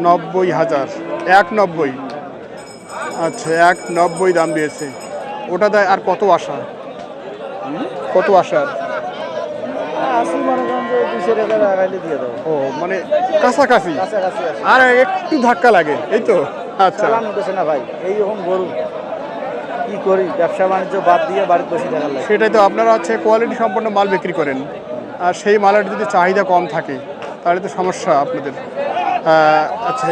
90,000 190। আচ্ছা 190 দাম দিয়েছে। ওটা দেয় আর কত আশা? কত আশার? ও মানে কাছাকাছি আর একটু ধাক্কা লাগে এই তো। আচ্ছা না ভাই এইরকম গরু কি করি, ব্যবসা বাণিজ্য বাদ দিয়ে বাড়িতে বসে থাকার লাগে। সেটাই তো, আপনারা হচ্ছে কোয়ালিটি সম্পন্ন মাল বিক্রি করেন, আর সেই মালের যদি চাহিদা কম থাকে তাহলে তো সমস্যা আপনাদের। আচ্ছা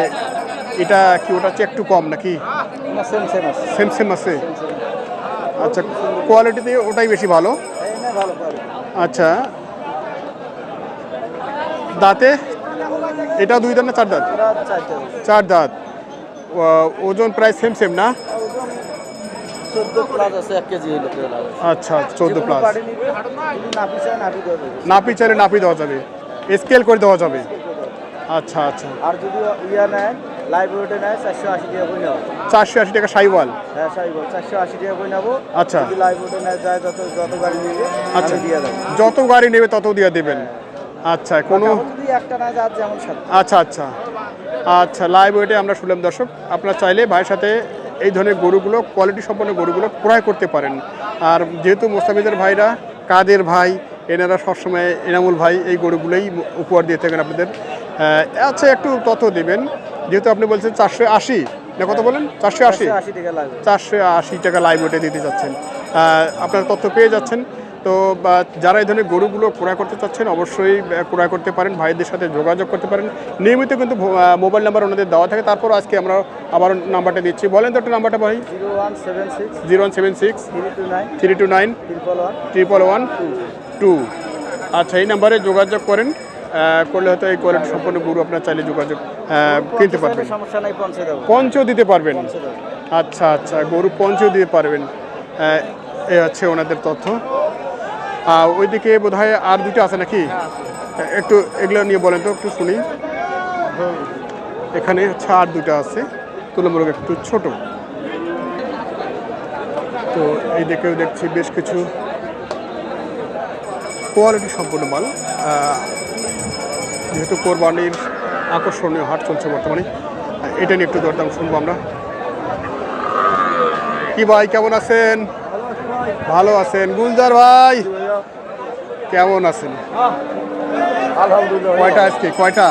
এটা কি ওটা হচ্ছে একটু কম নাকি? সেম সেম আছে, সেম সেম আছে। আচ্ছা কোয়ালিটিতে ওটাই বেশি ভালো। ভালো। আচ্ছা দাঁতে এটা 2 দাঁত না 4 দাঁত? 4 দাঁত। ওজন প্রায় সেম সেম না? 14 প্লাস আছে, 1 কেজি হইলো। আচ্ছা 14 প্লাস। নাপি চাইলে নাপি দেওয়া যাবে, স্কেল করে দেওয়া যাবে। আচ্ছা আচ্ছা। আর যদি ইয়া নেয় লাইভ ওয়েটে নেয় 480 টাকা করে নেব। 480 টাকা সাইওয়াল? হ্যাঁ সাইওয়াল 480 টাকা করে নেব। আচ্ছা যদি লাইভ ওয়েটে নেয় যায় যত গাড়ি নেবে আচ্ছা দিয়ে দেব। যত গাড়ি নেবে তত দিয়ে দেবেন। আচ্ছা কোনো যদি একটা না যায় যেমন সাথে। আচ্ছা আচ্ছা আচ্ছা লাইভ ওয়েটে আমরা শুনলাম দর্শক, আপনারা চাইলে ভাইয়ের সাথে এই ধরনের গরুগুলো কোয়ালিটি সম্পন্ন গরুগুলো ক্রয় করতে পারেন। আর যেহেতু মোস্তাফিজের ভাইরা কাদের ভাই এনারা সবসময় এনামুল ভাই এই গরুগুলোই উপহার দিয়ে থাকেন আপনাদের। আচ্ছা একটু তথ্য দেবেন, যেহেতু আপনি বলছেন 480 না কত বলেন? 480 টাকা লাগবে। 480 টাকা লাইভ ওয়েটে দিতে যাচ্ছেন। আপনারা তথ্য পেয়ে যাচ্ছেন। তো যারা এই ধরনের গরুগুলো ক্রয় করতে চাচ্ছেন অবশ্যই ক্রয় করতে পারেন, ভাইদের সাথে যোগাযোগ করতে পারেন। নিয়মিত কিন্তু মোবাইল নাম্বার ওনাদের দেওয়া থাকে। তারপর আজকে আমরা আবার নাম্বারটা দিচ্ছি, বলেন তো একটা নাম্বারটা ভাই। 0176 329 111 2। আচ্ছা এই নাম্বারে যোগাযোগ করেন, করলে হয়তো এই কোয়ালিটি সম্পন্ন গরু আপনার চাইলে যোগাযোগ কিনতে পারবেন। সমস্যা নাই, পৌঁছে দেব। পঞ্চও দিতে পারবেন? আচ্ছা আচ্ছা গরু পঞ্চও দিতে পারবেন। এই হচ্ছে ওনাদের তথ্য। ওইদিকে বোধহয় আর দুটো আছে নাকি? একটু এগুলো নিয়ে বলেন তো, একটু শুনি। এখানে হচ্ছে আর দুটো আছে, তুলনামূলক একটু ছোট। তো এই দিকেও দেখছি বেশ কিছু কোয়ালিটি সম্পন্ন মাল। যেহেতু কোরবানির আকর্ষণীয় হাট চলছে বর্তমানে, এটা নিয়ে একটু দরদাম শুনবো আমরা। কি ভাই কেমন আছেন? ভালো আছেন? গুলজার ভাই কেমন আছেন? আলহামদুলিল্লাহ। কয়টা আজকে কয়টা?